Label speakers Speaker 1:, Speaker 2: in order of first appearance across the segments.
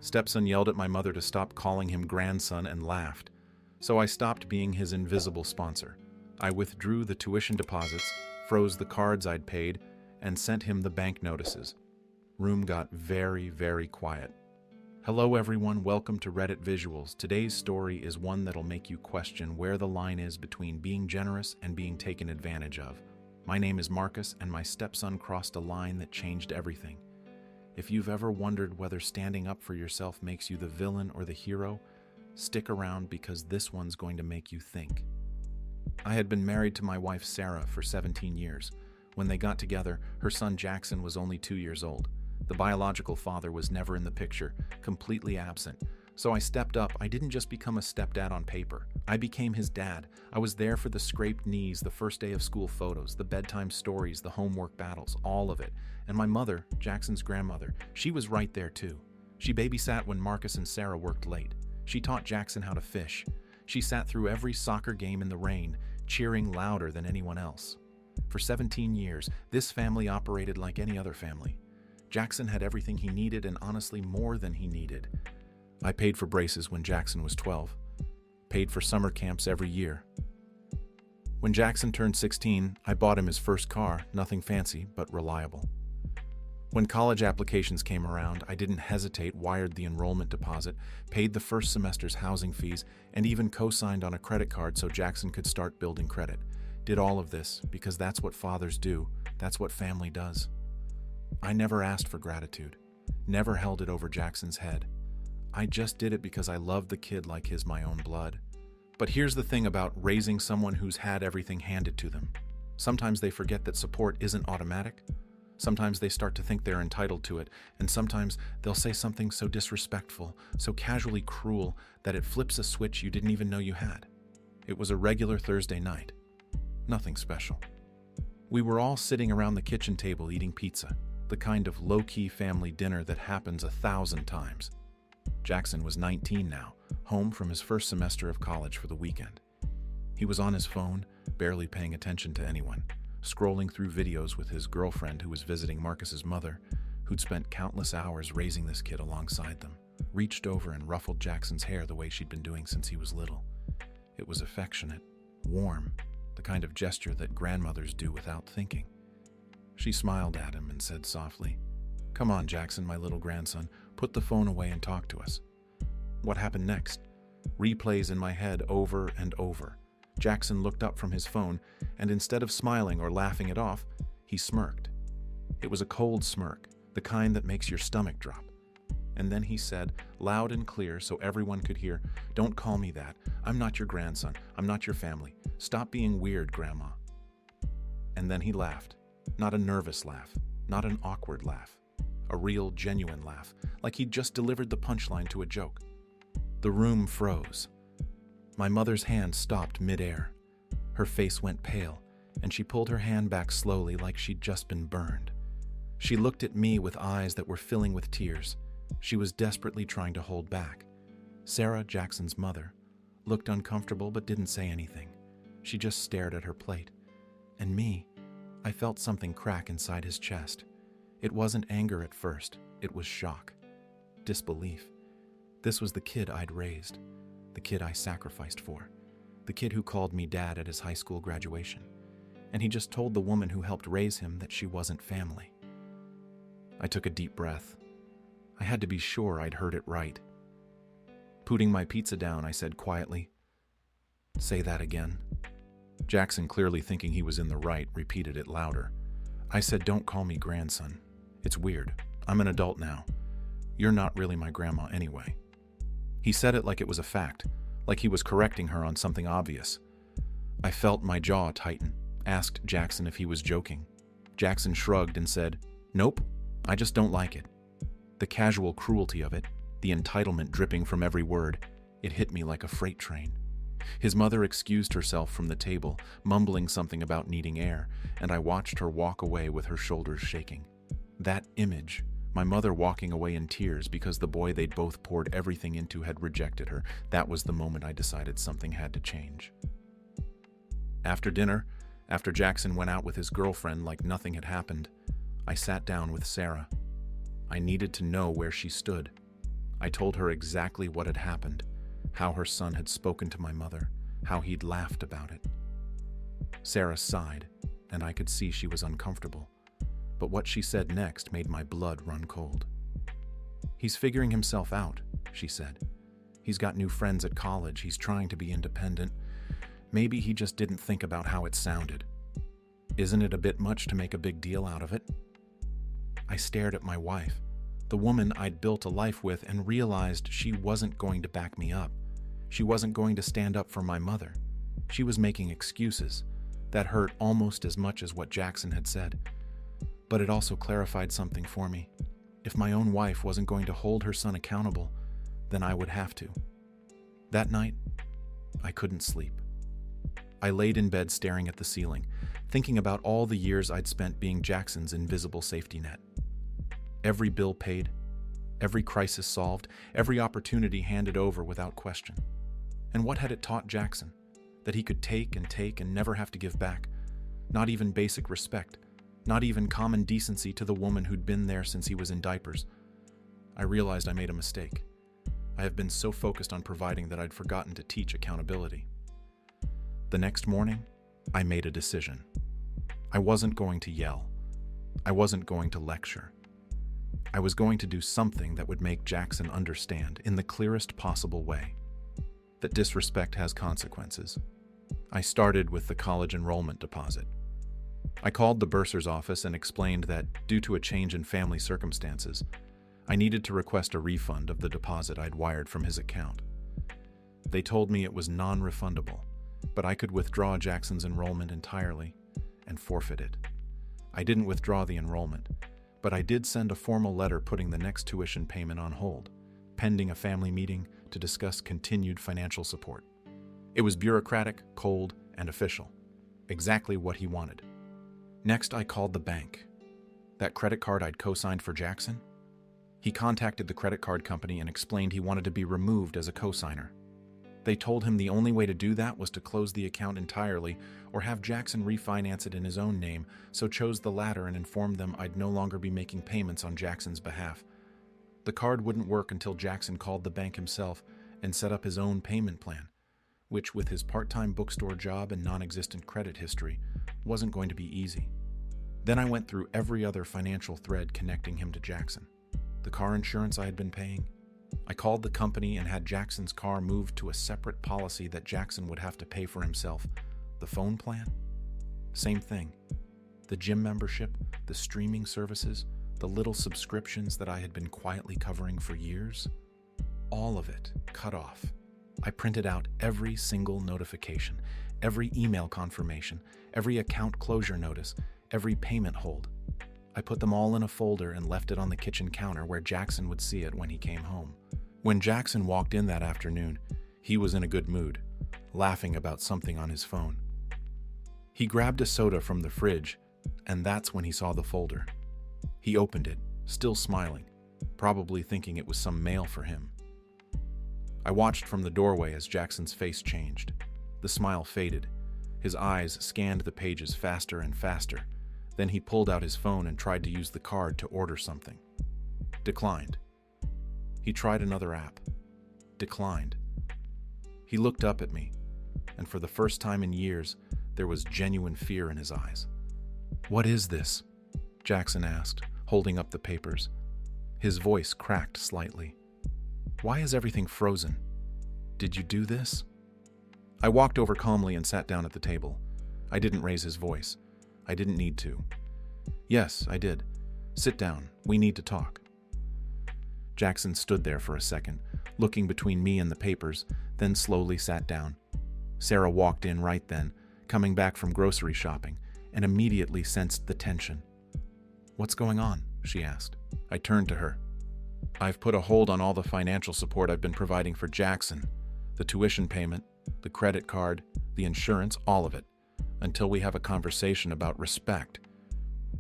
Speaker 1: Stepson yelled at my mother to stop calling him grandson and laughed. So I stopped being his invisible sponsor. I withdrew the tuition deposits, froze the cards I'd paid, and sent him the bank notices. Room got very, very quiet. Hello everyone, welcome to Reddit Visuals. Today's story is one that'll make you question where the line is between being generous and being taken advantage of. My name is Marcus, and my stepson crossed a line that changed everything. If you've ever wondered whether standing up for yourself makes you the villain or the hero, stick around because this one's going to make you think. I had been married to my wife Sarah for 17 years. When they got together, her son Jackson was only 2 years old. The biological father was never in the picture, completely absent. So I stepped up. I didn't just become a stepdad on paper. I became his dad. I was there for the scraped knees, the first day of school photos, the bedtime stories, the homework battles, all of it. And my mother, Jackson's grandmother, she was right there too. She babysat when Marcus and Sarah worked late. She taught Jackson how to fish. She sat through every soccer game in the rain, cheering louder than anyone else. For 17 years, this family operated like any other family. Jackson had everything he needed, and honestly more than he needed. I paid for braces when Jackson was 12. Paid for summer camps every year. When Jackson turned 16, I bought him his first car, nothing fancy, but reliable. When college applications came around, I didn't hesitate, wired the enrollment deposit, paid the first semester's housing fees, and even co-signed on a credit card so Jackson could start building credit. Did all of this because that's what fathers do. That's what family does. I never asked for gratitude, never held it over Jackson's head. I just did it because I loved the kid like his my own blood. But here's the thing about raising someone who's had everything handed to them. Sometimes they forget that support isn't automatic. Sometimes they start to think they're entitled to it, and sometimes they'll say something so disrespectful, so casually cruel, that it flips a switch you didn't even know you had. It was a regular Thursday night. Nothing special. We were all sitting around the kitchen table eating pizza, the kind of low-key family dinner that happens 1,000 times. Jackson was 19 now, home from his first semester of college for the weekend. He was on his phone, barely paying attention to anyone, scrolling through videos with his girlfriend who was visiting Marcus's mother, who'd spent countless hours raising this kid alongside them, reached over and ruffled Jackson's hair the way she'd been doing since he was little. It was affectionate, warm, the kind of gesture that grandmothers do without thinking. She smiled at him and said softly, "Come on, Jackson, my little grandson, put the phone away and talk to us." What happened next? Replays in my head over and over. Jackson looked up from his phone, and instead of smiling or laughing it off, he smirked. It was a cold smirk, the kind that makes your stomach drop. And then he said, loud and clear so everyone could hear, "Don't call me that. I'm not your grandson. I'm not your family. Stop being weird, Grandma." And then he laughed. Not a nervous laugh, not an awkward laugh. A real, genuine laugh, like he'd just delivered the punchline to a joke. The room froze. My mother's hand stopped midair. Her face went pale, and she pulled her hand back slowly like she'd just been burned. She looked at me with eyes that were filling with tears. She was desperately trying to hold back. Sarah, Jackson's mother, looked uncomfortable but didn't say anything. She just stared at her plate. And me, I felt something crack inside his chest. It wasn't anger at first, it was shock. Disbelief. This was the kid I'd raised, the kid I sacrificed for, the kid who called me dad at his high school graduation. And he just told the woman who helped raise him that she wasn't family. I took a deep breath. I had to be sure I'd heard it right. Putting my pizza down, I said quietly, "Say that again." Jackson, clearly thinking he was in the right, repeated it louder. I said, "Don't call me grandson. It's weird. I'm an adult now. You're not really my grandma anyway." He said it like it was a fact, like he was correcting her on something obvious. I felt my jaw tighten, asked Jackson if he was joking. Jackson shrugged and said, "Nope, I just don't like it." The casual cruelty of it, the entitlement dripping from every word, it hit me like a freight train. His mother excused herself from the table, mumbling something about needing air, and I watched her walk away with her shoulders shaking. That image, my mother walking away in tears because the boy they'd both poured everything into had rejected her, that was the moment I decided something had to change. After dinner, after Jackson went out with his girlfriend like nothing had happened, I sat down with Sarah. I needed to know where she stood. I told her exactly what had happened, how her son had spoken to my mother, how he'd laughed about it. Sarah sighed, and I could see she was uncomfortable, but what she said next made my blood run cold. "He's figuring himself out," she said. "He's got new friends at college, he's trying to be independent. Maybe he just didn't think about how it sounded. Isn't it a bit much to make a big deal out of it?" I stared at my wife, the woman I'd built a life with, and realized she wasn't going to back me up. She wasn't going to stand up for my mother. She was making excuses. That hurt almost as much as what Jackson had said. But it also clarified something for me. If my own wife wasn't going to hold her son accountable, then I would have to. That night, I couldn't sleep. I laid in bed staring at the ceiling, thinking about all the years I'd spent being Jackson's invisible safety net. Every bill paid, every crisis solved, every opportunity handed over without question. And what had it taught Jackson? That he could take and never have to give back. Not even basic respect. Not even common decency to the woman who'd been there since he was in diapers. I realized I made a mistake. I have been so focused on providing that I'd forgotten to teach accountability. The next morning, I made a decision. I wasn't going to yell. I wasn't going to lecture. I was going to do something that would make Jackson understand, in the clearest possible way, that disrespect has consequences. I started with the college enrollment deposit. I called the bursar's office and explained that, due to a change in family circumstances, I needed to request a refund of the deposit I'd wired from his account. They told me it was non-refundable, but I could withdraw Jackson's enrollment entirely and forfeit it. I didn't withdraw the enrollment, but I did send a formal letter putting the next tuition payment on hold, pending a family meeting to discuss continued financial support. It was bureaucratic, cold, and official. Exactly what he wanted. Next, I called the bank. That credit card I'd co-signed for Jackson? He contacted the credit card company and explained he wanted to be removed as a co-signer. They told him the only way to do that was to close the account entirely or have Jackson refinance it in his own name, so chose the latter and informed them I'd no longer be making payments on Jackson's behalf. The card wouldn't work until Jackson called the bank himself and set up his own payment plan, which, with his part-time bookstore job and non-existent credit history, wasn't going to be easy. Then I went through every other financial thread connecting him to Jackson. The car insurance I had been paying. I called the company and had Jackson's car moved to a separate policy that Jackson would have to pay for himself. The phone plan? Same thing. The gym membership, the streaming services, the little subscriptions that I had been quietly covering for years. All of it cut off. I printed out every single notification, every email confirmation, every account closure notice, every payment hold. I put them all in a folder and left it on the kitchen counter where Jackson would see it when he came home. When Jackson walked in that afternoon, he was in a good mood, laughing about something on his phone. He grabbed a soda from the fridge, and that's when he saw the folder. He opened it, still smiling, probably thinking it was some mail for him. I watched from the doorway as Jackson's face changed. The smile faded. His eyes scanned the pages faster and faster. Then he pulled out his phone and tried to use the card to order something. Declined. He tried another app. Declined. He looked up at me, and for the first time in years, there was genuine fear in his eyes. "What is this?" Jackson asked, holding up the papers. His voice cracked slightly. "Why is everything frozen? Did you do this?" I walked over calmly and sat down at the table. I didn't raise his voice. I didn't need to. "Yes, I did. Sit down. We need to talk." Jackson stood there for a second, looking between me and the papers, then slowly sat down. Sarah walked in right then, coming back from grocery shopping, and immediately sensed the tension. "What's going on?" she asked. I turned to her. "I've put a hold on all the financial support I've been providing for Jackson. The tuition payment, the credit card, the insurance, all of it, until we have a conversation about respect."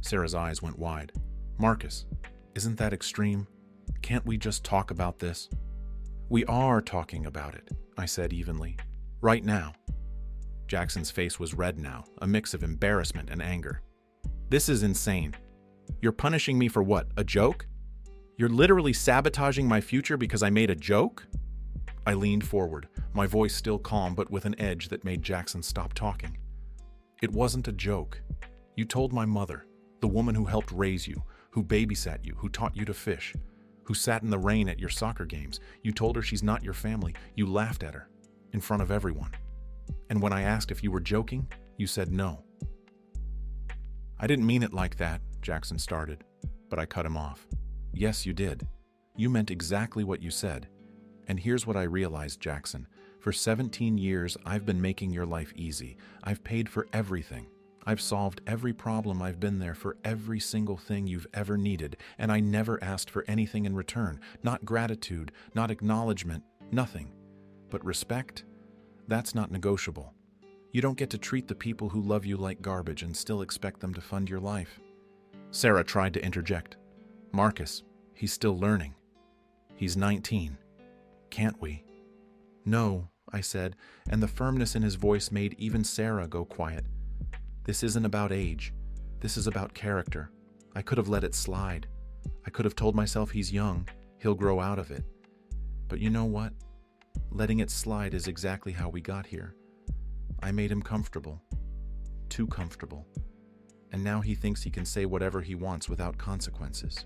Speaker 1: Sarah's eyes went wide. "Marcus, isn't that extreme? Can't we just talk about this?" "We are talking about it," I said evenly. "Right now." Jackson's face was red now, a mix of embarrassment and anger. "This is insane. You're punishing me for what, a joke? You're literally sabotaging my future because I made a joke? I leaned forward, my voice still calm but with an edge that made Jackson stop talking. It wasn't a joke. You told my mother, the woman who helped raise you, who babysat you, who taught you to fish, who sat in the rain at your soccer games. You told her she's not your family. You laughed at her, in front of everyone. And when I asked if you were joking, you said no. I didn't mean it like that, Jackson started, but I cut him off. Yes, you did. You meant exactly what you said. And here's what I realized, Jackson. For 17 years, I've been making your life easy. I've paid for everything. I've solved every problem. I've been there for every single thing you've ever needed, and I never asked for anything in return. Not gratitude, not acknowledgement, nothing. But respect? That's not negotiable. You don't get to treat the people who love you like garbage and still expect them to fund your life. Sarah tried to interject. Marcus, he's still learning. He's 19. Can't we? No, I said, and the firmness in his voice made even Sarah go quiet. This isn't about age. This is about character. I could have let it slide. I could have told myself he's young, he'll grow out of it. But you know what? Letting it slide is exactly how we got here. I made him comfortable. Too comfortable. And now he thinks he can say whatever he wants without consequences.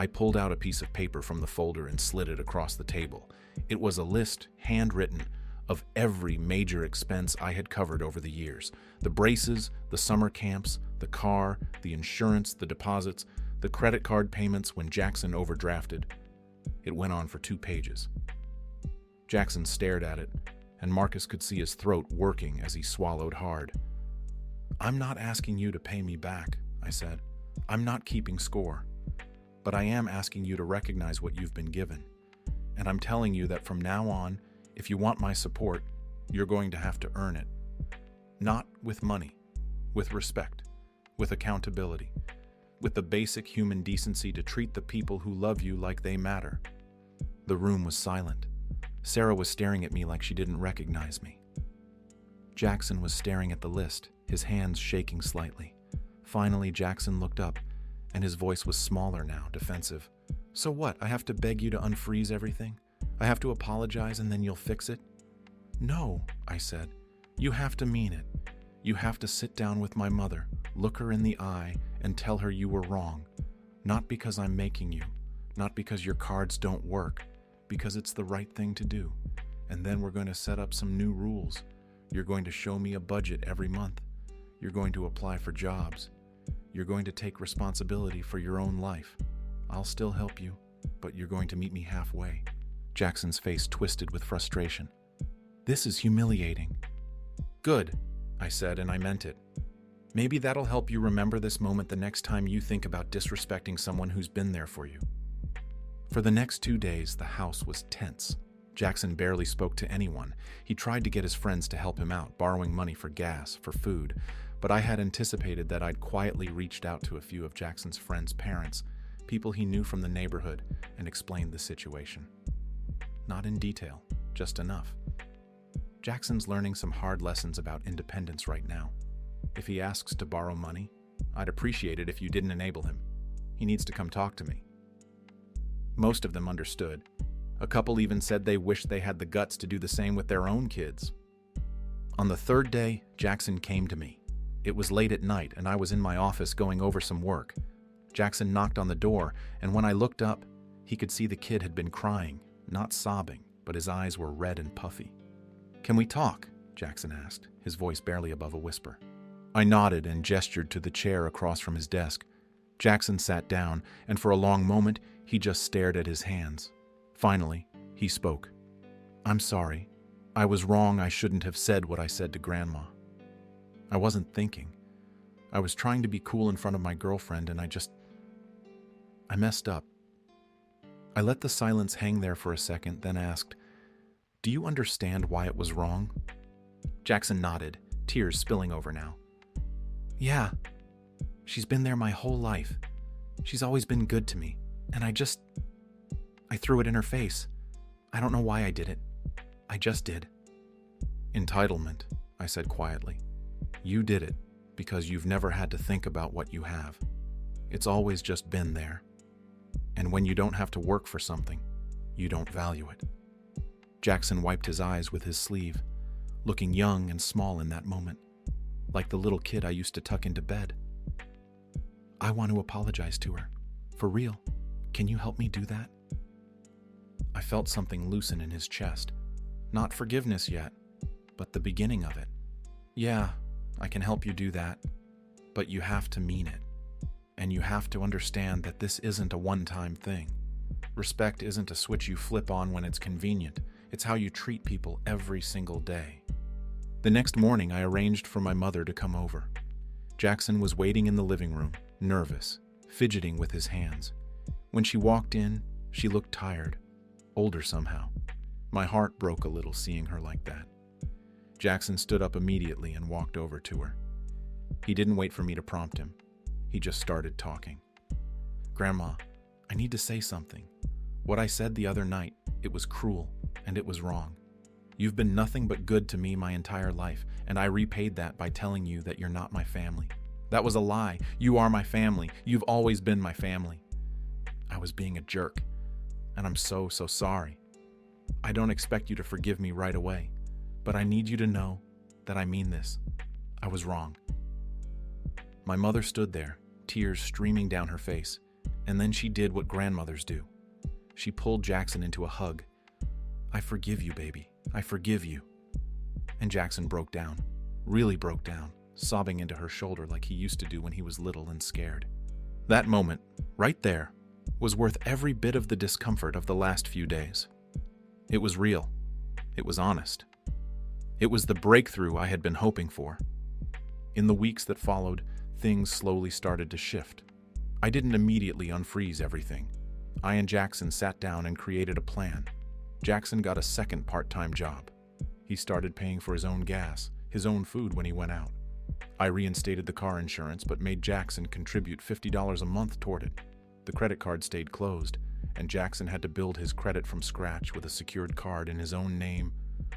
Speaker 1: I pulled out a piece of paper from the folder and slid it across the table. It was a list, handwritten, of every major expense I had covered over the years. The braces, the summer camps, the car, the insurance, the deposits, the credit card payments when Jackson overdrafted. It went on for 2 pages. Jackson stared at it, and Marcus could see his throat working as he swallowed hard. I'm not asking you to pay me back, I said. I'm not keeping score. But I am asking you to recognize what you've been given. And I'm telling you that from now on, if you want my support, you're going to have to earn it. Not with money, with respect, with accountability, with the basic human decency to treat the people who love you like they matter. The room was silent. Sarah was staring at me like she didn't recognize me. Jackson was staring at the list, his hands shaking slightly. Finally, Jackson looked up, and his voice was smaller now, defensive. So what, I have to beg you to unfreeze everything? I have to apologize and then you'll fix it? No, I said. You have to mean it. You have to sit down with my mother, look her in the eye, and tell her you were wrong. Not because I'm making you, not because your cards don't work, because it's the right thing to do. And then we're going to set up some new rules. You're going to show me a budget every month. You're going to apply for jobs. You're going to take responsibility for your own life. I'll still help you, but you're going to meet me halfway. Jackson's face twisted with frustration. This is humiliating. Good, I said, and I meant it. Maybe that'll help you remember this moment the next time you think about disrespecting someone who's been there for you. For the next 2 days, the house was tense. Jackson barely spoke to anyone. He tried to get his friends to help him out, borrowing money for gas, for food, but I had anticipated that I'd quietly reached out to a few of Jackson's friends' parents, people he knew from the neighborhood, and explained the situation. Not in detail, just enough. Jackson's learning some hard lessons about independence right now. If he asks to borrow money, I'd appreciate it if you didn't enable him. He needs to come talk to me. Most of them understood. A couple even said they wished they had the guts to do the same with their own kids. On the 3rd day, Jackson came to me. It was late at night, and I was in my office going over some work. Jackson knocked on the door, and when I looked up, he could see the kid had been crying, not sobbing, but his eyes were red and puffy. Can we talk? Jackson asked, his voice barely above a whisper. I nodded and gestured to the chair across from his desk. Jackson sat down, and for a long moment, he just stared at his hands. Finally, he spoke. I'm sorry. I was wrong. I shouldn't have said what I said to Grandma. I wasn't thinking. I was trying to be cool in front of my girlfriend, and I messed up. I let the silence hang there for a second, then asked, Do you understand why it was wrong? Jackson nodded, tears spilling over now. Yeah. She's been there my whole life. She's always been good to me, and I threw it in her face. I don't know why I did it. I just did. Entitlement, I said quietly. You did it because you've never had to think about what you have. It's always just been there. And when you don't have to work for something, you don't value it. Jackson wiped his eyes with his sleeve, looking young and small in that moment, like the little kid I used to tuck into bed. I want to apologize to her. For real. Can you help me do that? I felt something loosen in his chest. Not forgiveness yet, but the beginning of it. Yeah, I can help you do that, but you have to mean it. And you have to understand that this isn't a one-time thing. Respect isn't a switch you flip on when it's convenient. It's how you treat people every single day. The next morning, I arranged for my mother to come over. Jackson was waiting in the living room, nervous, fidgeting with his hands. When she walked in, she looked tired, older somehow. My heart broke a little seeing her like that. Jackson stood up immediately and walked over to her. He didn't wait for me to prompt him. He just started talking. Grandma, I need to say something. What I said the other night, it was cruel and it was wrong. You've been nothing but good to me my entire life, and I repaid that by telling you that you're not my family. That was a lie. You are my family. You've always been my family. I was being a jerk, and I'm so sorry. I don't expect you to forgive me right away, but I need you to know that I mean this. I was wrong. My mother stood there, tears streaming down her face, and then she did what grandmothers do. She pulled Jackson into a hug. I forgive you, baby. I forgive you. And Jackson broke down, really broke down, sobbing into her shoulder like he used to do when he was little and scared. That moment, right there, was worth every bit of the discomfort of the last few days. It was real. It was honest. It was the breakthrough I had been hoping for. In the weeks that followed, things slowly started to shift. I didn't immediately unfreeze everything. I and Jackson sat down and created a plan. Jackson got a second part-time job. He started paying for his own gas, his own food when he went out. I reinstated the car insurance but made Jackson contribute $50 a month toward it. The credit card stayed closed, and Jackson had to build his credit from scratch with a secured card in his own name.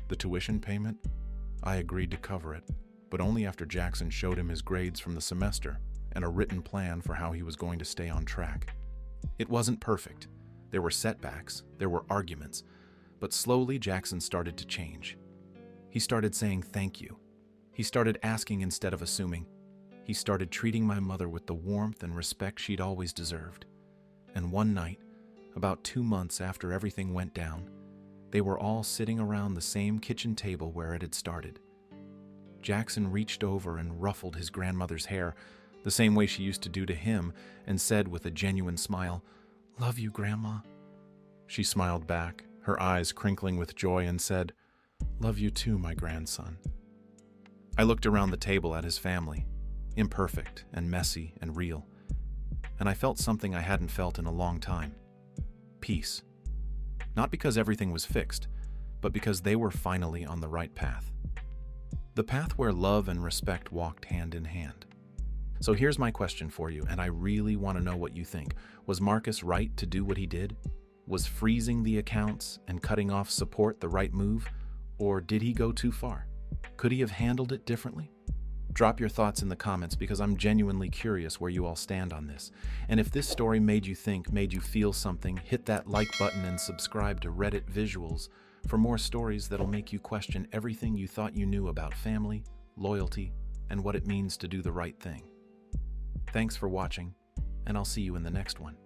Speaker 1: The tuition payment? I agreed to cover it, but only after Jackson showed him his grades from the semester and a written plan for how he was going to stay on track. It wasn't perfect. There were setbacks, there were arguments, but slowly Jackson started to change. He started saying thank you. He started asking instead of assuming. He started treating my mother with the warmth and respect she'd always deserved. And one night, about 2 months after everything went down, they were all sitting around the same kitchen table where it had started. Jackson reached over and ruffled his grandmother's hair, the same way she used to do to him, and said with a genuine smile, "Love you, Grandma." She smiled back, her eyes crinkling with joy, and said, "Love you too, my grandson." I looked around the table at his family, imperfect and messy and real, and I felt something I hadn't felt in a long time. Peace. Not because everything was fixed, but because they were finally on the right path. The path where love and respect walked hand in hand. So here's my question for you, and I really want to know what you think. Was Marcus right to do what he did? Was freezing the accounts and cutting off support the right move? Or did he go too far? Could he have handled it differently? Drop your thoughts in the comments because I'm genuinely curious where you all stand on this. And if this story made you think, made you feel something, hit that like button and subscribe to Reddit Visuals for more stories that'll make you question everything you thought you knew about family, loyalty, and what it means to do the right thing. Thanks for watching, and I'll see you in the next one.